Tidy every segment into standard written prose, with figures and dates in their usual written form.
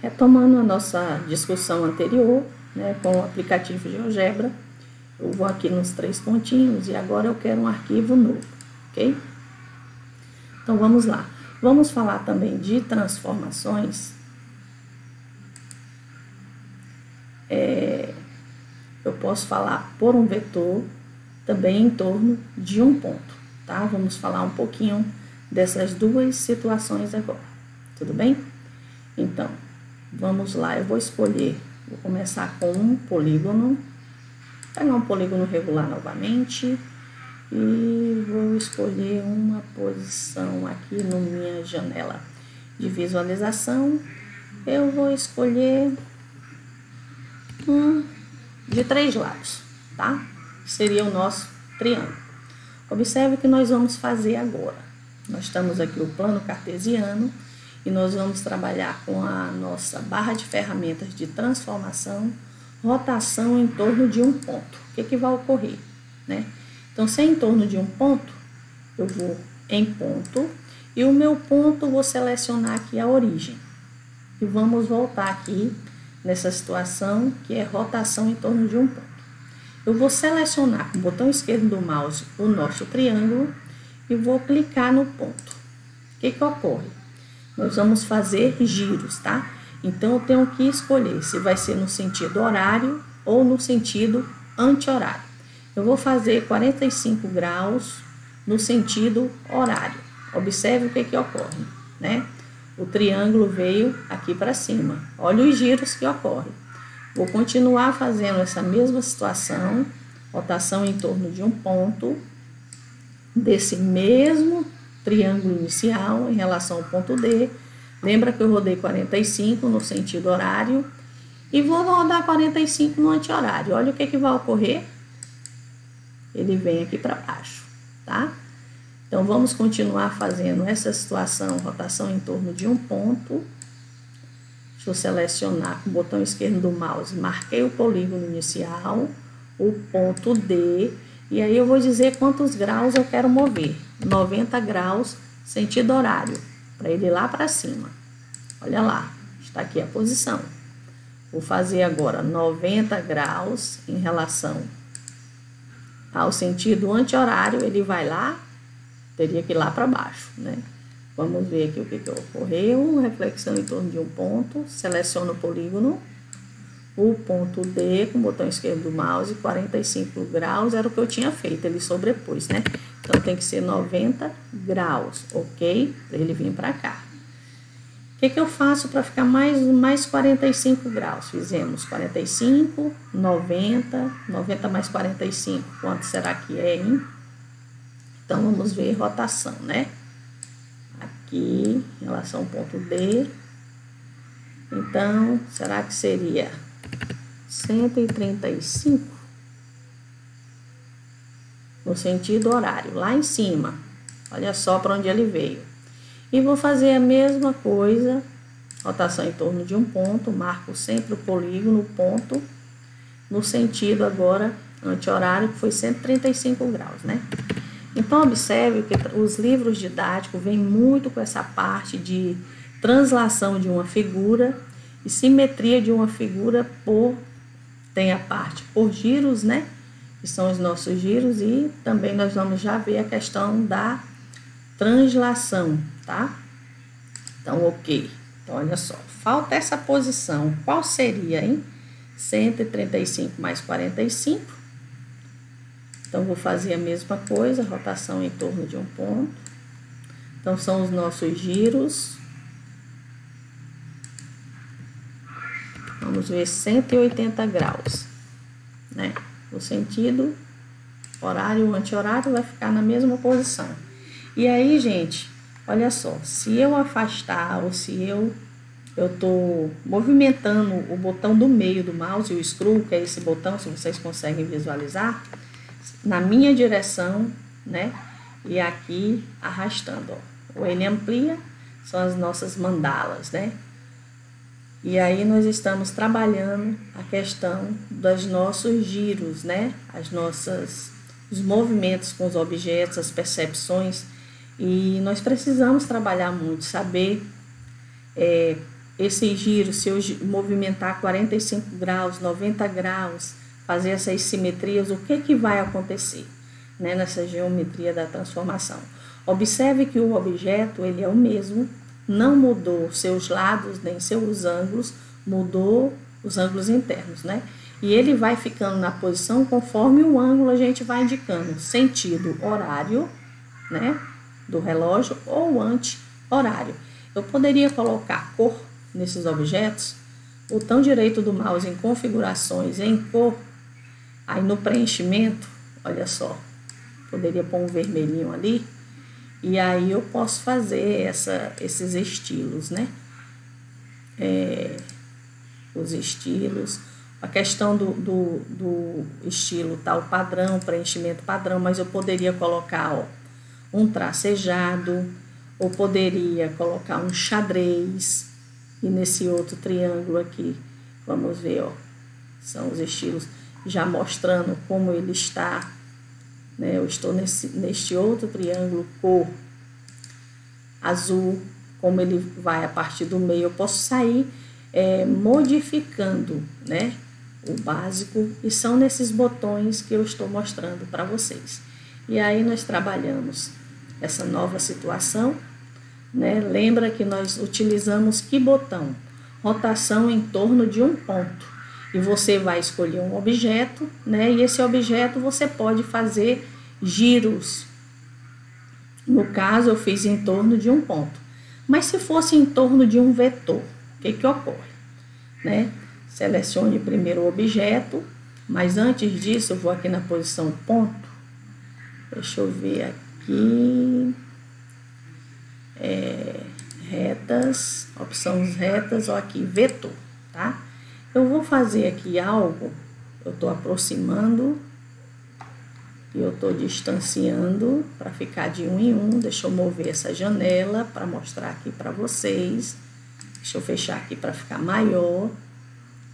Retomando a nossa discussão anterior, né, com o aplicativo GeoGebra, eu vou aqui nos 3 pontinhos e agora eu quero um arquivo novo, ok? Então vamos lá. Vamos falar também de transformações. Eu posso falar por um vetor também em torno de um ponto, tá? Vamos falar um pouquinho dessas duas situações agora, tudo bem? Então, vamos lá, eu vou começar com um polígono, pegar um polígono regular novamente e vou escolher uma posição aqui na minha janela de visualização. Eu vou escolher de 3 lados, tá? Seria o nosso triângulo. Observe o que nós vamos fazer agora. Nós estamos aqui no plano cartesiano e nós vamos trabalhar com a nossa barra de ferramentas de transformação, rotação em torno de um ponto. O que vai ocorrer, né? Então, se é em torno de um ponto, eu vou em ponto e o meu ponto vou selecionar aqui a origem. E vamos voltar aqui nessa situação que é rotação em torno de um ponto. Eu vou selecionar com o botão esquerdo do mouse o nosso triângulo e vou clicar no ponto. O que ocorre? Nós vamos fazer giros, tá? Então, eu tenho que escolher se vai ser no sentido horário ou no sentido anti-horário. Eu vou fazer 45 graus no sentido horário. Observe o que ocorre, né? O triângulo veio aqui para cima. Olha os giros que ocorrem. Vou continuar fazendo essa mesma situação, rotação em torno de um ponto, desse mesmo triângulo inicial em relação ao ponto D. Lembra que eu rodei 45 no sentido horário e vou rodar 45 no anti-horário. Olha o que vai ocorrer. Ele vem aqui para baixo, tá? Então, vamos continuar fazendo essa situação, rotação em torno de um ponto. Deixa eu selecionar com o botão esquerdo do mouse, marquei o polígono inicial, o ponto D, e aí eu vou dizer quantos graus eu quero mover. 90 graus, sentido horário, para ele ir lá para cima. Olha lá, está aqui a posição. Vou fazer agora 90 graus em relação ao sentido anti-horário, ele vai lá, teria que ir lá para baixo, né? Vamos ver aqui o que ocorreu. Reflexão em torno de um ponto. Seleciono o polígono. O ponto D com o botão esquerdo do mouse. 45 graus era o que eu tinha feito. Ele sobrepôs, né? Então, tem que ser 90 graus, ok? Para ele vir para cá. O que eu faço para ficar mais 45 graus? Fizemos 45, 90. 90 mais 45. Quanto será que é, hein? Então, vamos ver rotação, né? Aqui, em relação ao ponto D. Então, será que seria 135? No sentido horário, lá em cima. Olha só para onde ele veio. E vou fazer a mesma coisa, rotação em torno de um ponto, marco sempre o polígono, o ponto, no sentido agora anti-horário, que foi 135 graus, né? Então, observe que os livros didáticos vêm muito com essa parte de translação de uma figura e simetria de uma figura tem a parte por giros, né? Que são os nossos giros, e também nós vamos já ver a questão da translação, tá? Então, ok. Então, olha só, falta essa posição. Qual seria, hein? 135 mais 45. Então, vou fazer a mesma coisa, rotação em torno de um ponto. Então, são os nossos giros. Vamos ver 180 graus, né? O sentido horário, o anti-horário vai ficar na mesma posição. E aí, gente, olha só, se eu afastar ou se eu tô movimentando o botão do meio do mouse, o scroll, que é esse botão, se vocês conseguem visualizar, na minha direção, né? E aqui arrastando, ó. Ou ele amplia, são as nossas mandalas, né? E aí nós estamos trabalhando a questão dos nossos giros, né? Os movimentos com os objetos, as percepções. E nós precisamos trabalhar muito, saber esse giro, se eu movimentar 45 graus, 90 graus, fazer essas simetrias, o que vai acontecer, né, nessa geometria da transformação? Observe que o objeto, ele é o mesmo, não mudou seus lados nem seus ângulos, mudou os ângulos internos, né? E ele vai ficando na posição conforme o ângulo a gente vai indicando, sentido horário, né, do relógio ou anti-horário. Eu poderia colocar cor nesses objetos, botão direito do mouse em configurações, em cor, aí no preenchimento, olha só, poderia pôr um vermelhinho ali, e aí eu posso fazer esses estilos, né? Os estilos, a questão do estilo tal padrão, preenchimento padrão, mas eu poderia colocar, ó, um tracejado, ou poderia colocar um xadrez, e nesse outro triângulo aqui, vamos ver, ó, são os estilos já mostrando como ele está, né? Eu estou neste outro triângulo cor azul, como ele vai a partir do meio, eu posso sair modificando, né, o básico, e são nesses botões que eu estou mostrando para vocês. E aí nós trabalhamos essa nova situação, né? Lembra que nós utilizamos que botão? Rotação em torno de um ponto. E você vai escolher um objeto, né? E esse objeto você pode fazer giros. No caso, eu fiz em torno de um ponto. Mas se fosse em torno de um vetor, o que ocorre, né? Selecione primeiro o objeto, mas antes disso eu vou aqui na posição ponto. Deixa eu ver aqui. Retas, opções retas, ó, aqui, vetor, tá? Eu vou fazer aqui algo, eu tô aproximando e eu tô distanciando para ficar de um em um. Deixa eu mover essa janela para mostrar aqui para vocês. Deixa eu fechar aqui para ficar maior.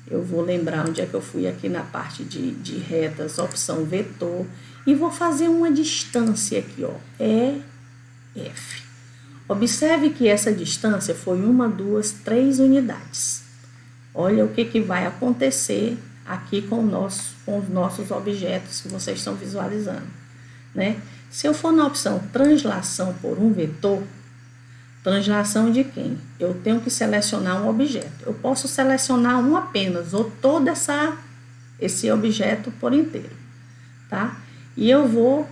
Eu vou lembrar onde é que eu fui aqui na parte de retas, opção vetor, e vou fazer uma distância aqui, ó, EF. Observe que essa distância foi 1, 2, 3 unidades. Olha o que vai acontecer aqui com os nossos objetos que vocês estão visualizando, né? Se eu for na opção translação por um vetor, translação de quem? Eu tenho que selecionar um objeto. Eu posso selecionar um apenas, ou todo esse objeto por inteiro, tá? E eu vou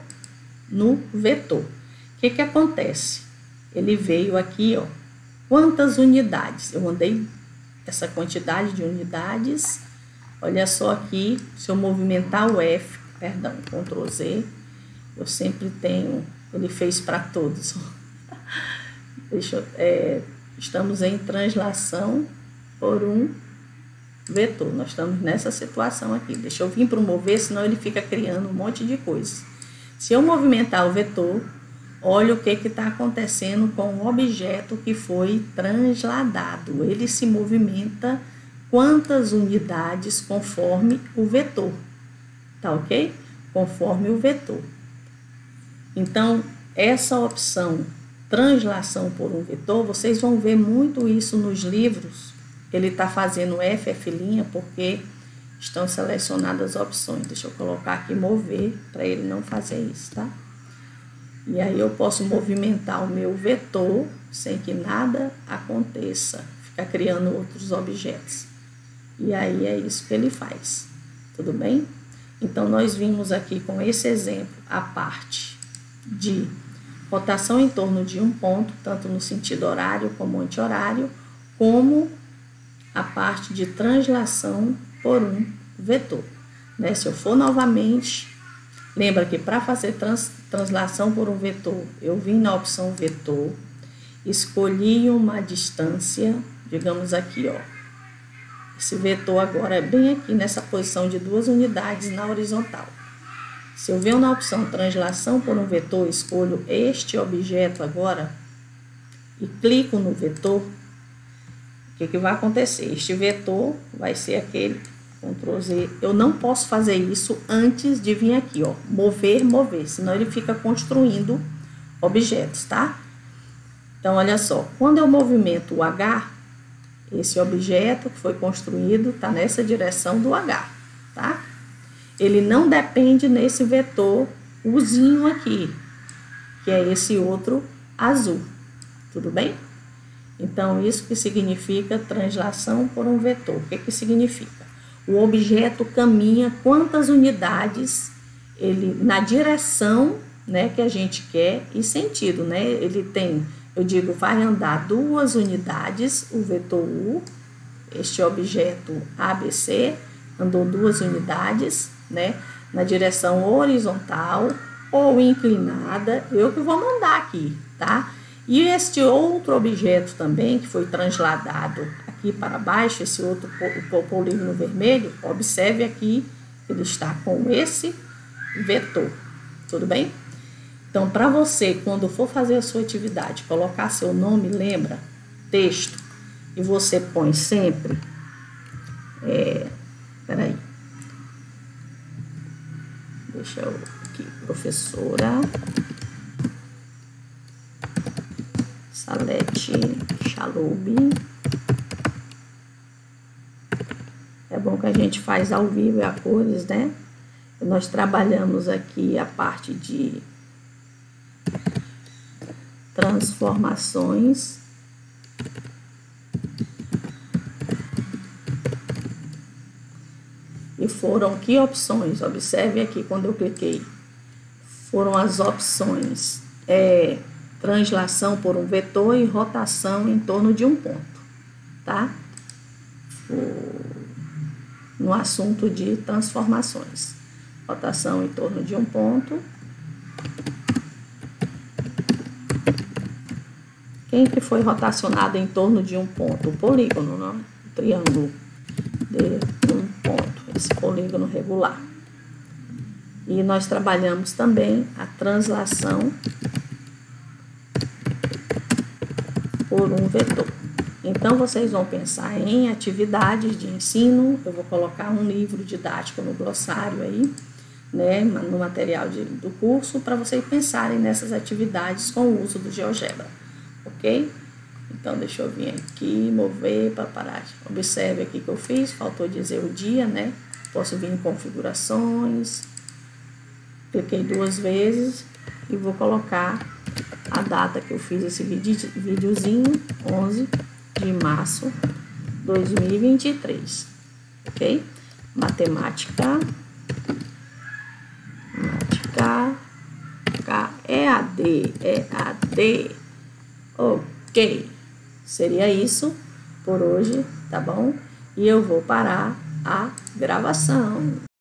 no vetor. O que acontece? Ele veio aqui, ó, quantas unidades? Eu mandei essa quantidade de unidades. Olha só aqui, se eu movimentar o F, perdão, Ctrl Z, eu sempre tenho, ele fez para todos. Estamos em translação por um vetor. Nós estamos nessa situação aqui. Deixa eu vir para o mover, senão ele fica criando um monte de coisas. Se eu movimentar o vetor, olha o que está acontecendo com o objeto que foi transladado. Ele se movimenta quantas unidades conforme o vetor. Tá ok? Conforme o vetor. Então, essa opção translação por um vetor, vocês vão ver muito isso nos livros. Ele está fazendo FF' porque estão selecionadas as opções. Deixa eu colocar aqui mover para ele não fazer isso, tá? E aí eu posso movimentar o meu vetor sem que nada aconteça, ficar criando outros objetos. E aí é isso que ele faz, tudo bem? Então nós vimos aqui com esse exemplo a parte de rotação em torno de um ponto, tanto no sentido horário como anti-horário, como a parte de translação por um vetor, né? Se eu for novamente, lembra que para fazer translação por um vetor, eu vim na opção vetor, escolhi uma distância, digamos aqui, ó. Esse vetor agora é bem aqui nessa posição de 2 unidades na horizontal. Se eu venho na opção translação por um vetor, escolho este objeto agora e clico no vetor, o que vai acontecer? Este vetor vai ser aquele, Ctrl Z. Eu não posso fazer isso antes de vir aqui, ó, mover, senão ele fica construindo objetos, tá? Então, olha só, quando eu movimento o H, Esse objeto que foi construído está nessa direção do H, tá? Ele não depende nesse vetor Uzinho aqui, que é esse outro azul, tudo bem? Então, isso que significa translação por um vetor. O que significa? O objeto caminha quantas unidades ele na direção, né, que a gente quer e sentido, né? Ele tem, eu digo, vai andar 2 unidades, o vetor U, este objeto ABC, andou 2 unidades, né, na direção horizontal ou inclinada, eu que vou mandar aqui, tá? E este outro objeto também, que foi transladado aqui para baixo, esse outro polígono vermelho, observe aqui, ele está com esse vetor, tudo bem? Então, para você, quando for fazer a sua atividade, colocar seu nome, lembra, texto, e você põe sempre, peraí, deixa eu aqui, professora Salete Chaloub. É bom que a gente faz ao vivo e a cores, né? Nós trabalhamos aqui a parte de transformações. E foram que opções? Observe aqui quando eu cliquei. Foram as opções translação por um vetor e rotação em torno de um ponto, tá? No assunto de transformações. Rotação em torno de um ponto. Quem que foi rotacionado em torno de um ponto? O polígono, não? O triângulo de um ponto, esse polígono regular. E nós trabalhamos também a translação por um vetor. Então, vocês vão pensar em atividades de ensino. Eu vou colocar um livro didático no glossário aí, né, no material do curso, para vocês pensarem nessas atividades com o uso do GeoGebra, ok? Então, deixa eu vir aqui, mover para parar. Observe aqui que eu fiz, faltou dizer o dia, né? Posso vir em configurações, cliquei 2 vezes e vou colocar a data que eu fiz esse videozinho, 11 de março de 2023, ok? Matemática EAD, ok? Seria isso por hoje, tá bom? E eu vou parar a gravação.